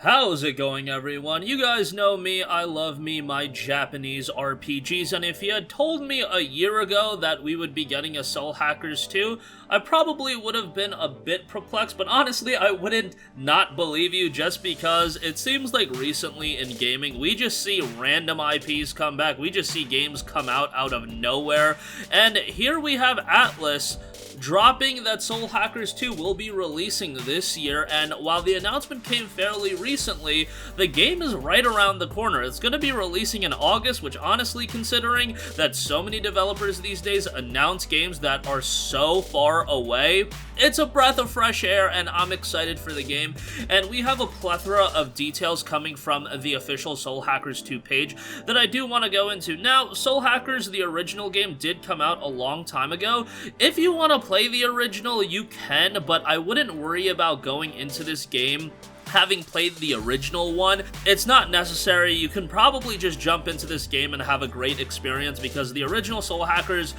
How's it going, everyone? You guys know me, I love me my Japanese RPGs, and if you had told me a year ago that we would be getting a Soul Hackers 2, I probably would have been a bit perplexed, but honestly, I wouldn't not believe you just because it seems like recently in gaming, we just see random IPs come back, we just see games come out of nowhere, and here we have Atlas dropping that Soul Hackers 2 will be releasing this year, and while the announcement came fairly recently, the game is right around the corner. It's going to be releasing in August, which honestly, considering that so many developers these days announce games that are so far away, it's a breath of fresh air, and I'm excited for the game, and we have a plethora of details coming from the official Soul Hackers 2 page that I do want to go into. Now, Soul Hackers, the original game, did come out a long time ago. If you want to play the original, you can, but I wouldn't worry about going into this game having played the original one. It's not necessary. You can probably just jump into this game and have a great experience because the original Soul Hackers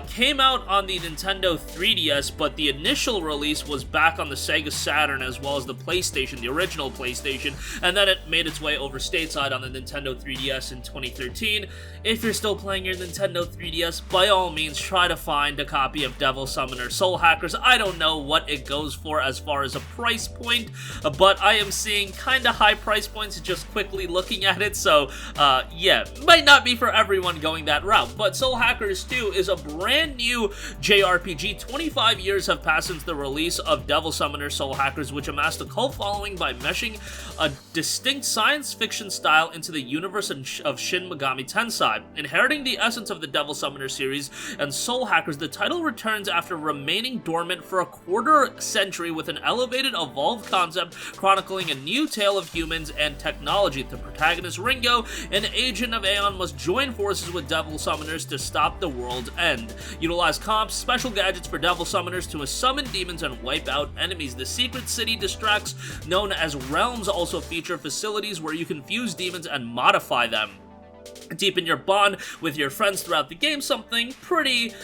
came out on the Nintendo 3DS, but the initial release was back on the Sega Saturn as well as the PlayStation, the original PlayStation, and then it made its way over stateside on the Nintendo 3DS in 2013. If you're still playing your Nintendo 3DS, by all means try to find a copy of Devil Summoner Soul Hackers. I don't know what it goes for as far as a price point, but I am seeing kinda high price points just quickly looking at it, so yeah, might not be for everyone going that route, but Soul Hackers 2 is a brand new JRPG. 25 years have passed since the release of Devil Summoner Soul Hackers, which amassed a cult following by meshing a distinct science fiction style into the universe of Shin Megami Tensei. Inheriting the essence of the Devil Summoner series and Soul Hackers, the title returns after remaining dormant for a quarter century with an elevated, evolved concept chronicling a new tale of humans and technology. The protagonist, Ringo, an agent of Aeon, must join forces with Devil Summoners to stop the world's end. Utilize comps, special gadgets for Devil Summoners to summon demons and wipe out enemies. The secret city distracts, known as realms, also feature facilities where you can fuse demons and modify them. Deepen your bond with your friends throughout the game, something pretty,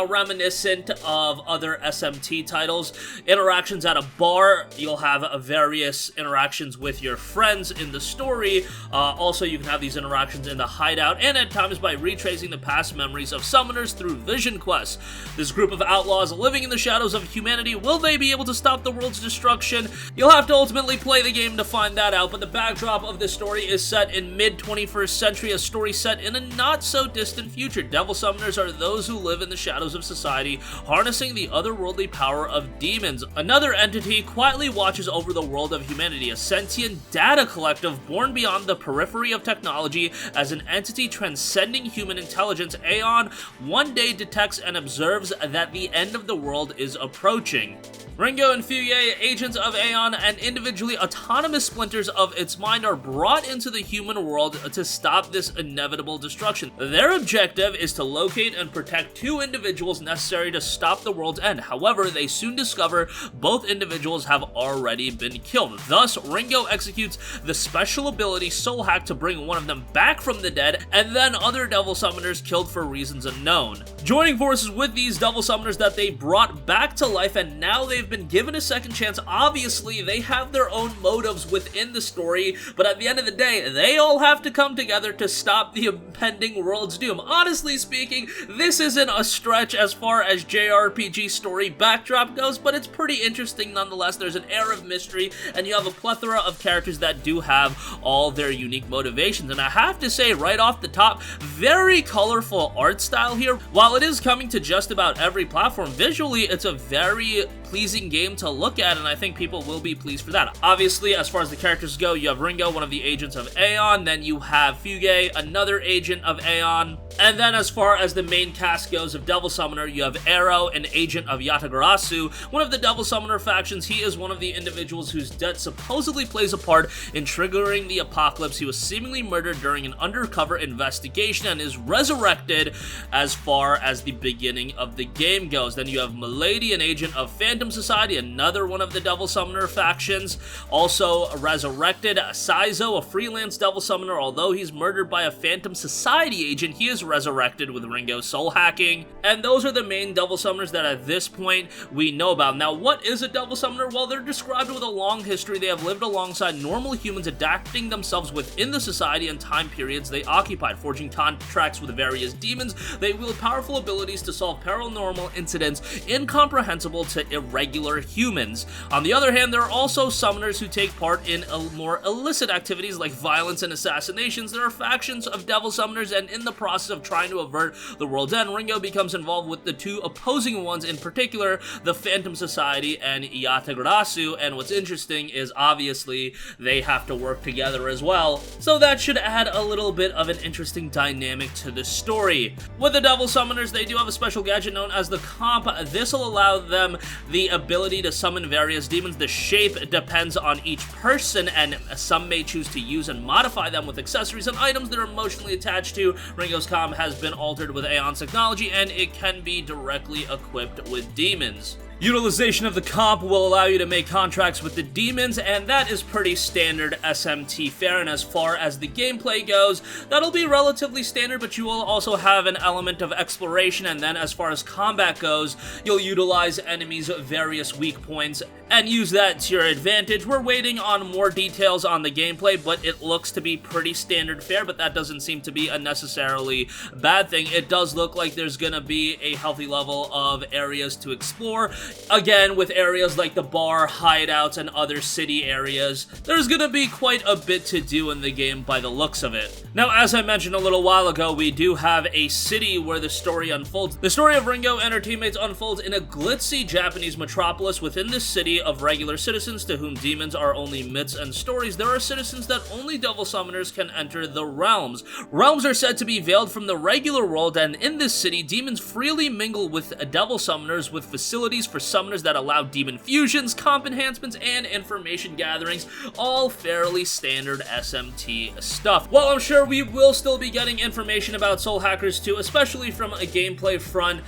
reminiscent of other SMT titles. Interactions at a bar, you'll have various interactions with your friends in the story. Also, you can have these interactions in the hideout, and at times by retracing the past memories of summoners through vision quests. This group of outlaws living in the shadows of humanity, will they be able to stop the world's destruction? You'll have to ultimately play the game to find that out, but the backdrop of this story is set in mid-21st century, a story set in a not-so-distant future. Devil Summoners are those who live in the shadows of society, harnessing the otherworldly power of demons. Another entity quietly watches over the world of humanity, a sentient data collective born beyond the periphery of technology. As an entity transcending human intelligence, Aeon one day detects and observes that the end of the world is approaching. Ringo and Fuye, agents of Aeon and individually autonomous splinters of its mind, are brought into the human world to stop this inevitable destruction. Their objective is to locate and protect two individuals necessary to stop the world's end. However, they soon discover both individuals have already been killed. Thus, Ringo executes the special ability Soul Hack to bring one of them back from the dead, and then other Devil Summoners killed for reasons unknown. Joining forces with these Devil Summoners that they brought back to life, and now they've been given a second chance. Obviously, they have their own motives within the story, but at the end of the day, they all have to come together to stop the impending world's doom. Honestly speaking, this isn't a stretch as far as JRPG story backdrop goes, but it's pretty interesting nonetheless. There's an air of mystery, and you have a plethora of characters that do have all their unique motivations, and I have to say right off the top, very colorful art style here. While it is coming to just about every platform, visually it's a very pleasing game to look at, and I think people will be pleased for that. Obviously, as far as the characters go, you have Ringo, one of the agents of Aeon, then you have Fuge, another agent of Aeon, and then as far as the main cast goes of Devil Summoner, you have Arrow, an agent of Yatagarasu, one of the Devil Summoner factions. He is one of the individuals whose death supposedly plays a part in triggering the apocalypse. He was seemingly murdered during an undercover investigation and is resurrected as far as the beginning of the game goes. Then you have Milady, an agent of Fan Phantom Society, another one of the Devil Summoner factions. Also resurrected Saizo, a freelance Devil Summoner. Although he's murdered by a Phantom Society agent, he is resurrected with Ringo's soul hacking. And those are the main Devil Summoners that at this point we know about. Now, what is a Devil Summoner? Well, they're described with a long history. They have lived alongside normal humans, adapting themselves within the society and time periods they occupied, forging contracts with various demons. They wield powerful abilities to solve paranormal incidents incomprehensible to irregular humans. On the other hand, there are also summoners who take part in more illicit activities like violence and assassinations. There are factions of Devil Summoners, and in the process of trying to avert the world's end, Ringo becomes involved with the two opposing ones, in particular, the Phantom Society and Yatagarasu, and what's interesting is obviously they have to work together as well, so that should add a little bit of an interesting dynamic to the story. With the Devil Summoners, they do have a special gadget known as the Comp. This will allow them the ability to summon various demons. The shape depends on each person, and some may choose to use and modify them with accessories and items they're emotionally attached to. Ringo's Comp has been altered with Aeon's technology, and it can be directly equipped with demons. Utilization of the comp will allow you to make contracts with the demons, and that is pretty standard SMT fare. And as far as the gameplay goes, that'll be relatively standard, but you will also have an element of exploration. And then as far as combat goes, you'll utilize enemies' various weak points and use that to your advantage. We're waiting on more details on the gameplay, but it looks to be pretty standard fare, but that doesn't seem to be a necessarily bad thing. It does look like there's gonna be a healthy level of areas to explore. Again, with areas like the bar, hideouts, and other city areas, there's gonna be quite a bit to do in the game by the looks of it. Now, as I mentioned a little while ago, we do have a city where the story unfolds. The story of Ringo and her teammates unfolds in a glitzy Japanese metropolis. Within this city of regular citizens to whom demons are only myths and stories, there are citizens that only Devil Summoners can enter the realms. Realms are said to be veiled from the regular world, and in this city, demons freely mingle with Devil Summoners, with facilities for summoners that allow demon fusions, comp enhancements, and information gatherings, all fairly standard SMT stuff. While I'm sure we will still be getting information about Soul Hackers 2, especially from a gameplay front,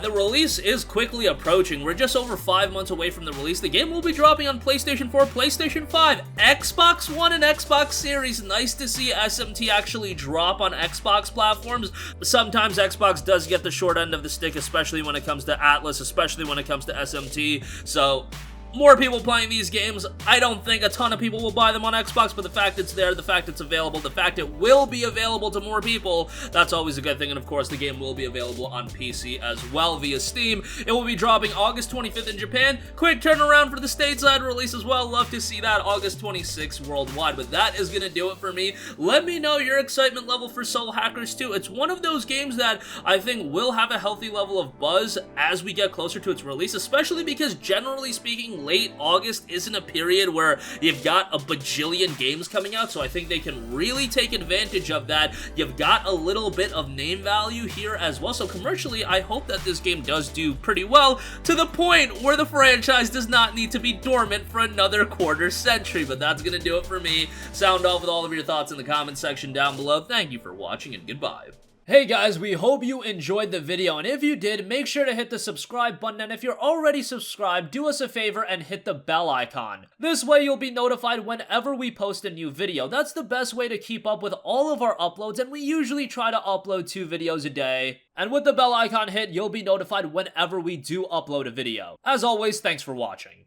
the release is quickly approaching. We're just over 5 months away from the release. The game will be dropping on PlayStation 4, PlayStation 5, Xbox One, and Xbox Series. Nice to see SMT actually drop on Xbox platforms. Sometimes Xbox does get the short end of the stick, especially when it comes to Atlas, especially when it comes to SMT, so more people playing these games. I don't think a ton of people will buy them on Xbox, but the fact it's there, the fact it's available, the fact it will be available to more people, that's always a good thing. And of course, the game will be available on PC as well via Steam. It will be dropping August 25th in Japan. Quick turnaround for the stateside release as well. Love to see that. August 26th worldwide. But that is going to do it for me. Let me know your excitement level for Soul Hackers 2. It's one of those games that I think will have a healthy level of buzz as we get closer to its release, especially because generally speaking, late August isn't a period where you've got a bajillion games coming out, so I think they can really take advantage of that. You've got a little bit of name value here as well, so commercially, I hope that this game does do pretty well, to the point where the franchise does not need to be dormant for another quarter century. But that's gonna do it for me. Sound off with all of your thoughts in the comment section down below. Thank you for watching, and goodbye. Hey guys, we hope you enjoyed the video, and if you did, make sure to hit the subscribe button, and if you're already subscribed, do us a favor and hit the bell icon. This way you'll be notified whenever we post a new video. That's the best way to keep up with all of our uploads, and we usually try to upload 2 videos a day. And with the bell icon hit, you'll be notified whenever we do upload a video. As always, thanks for watching.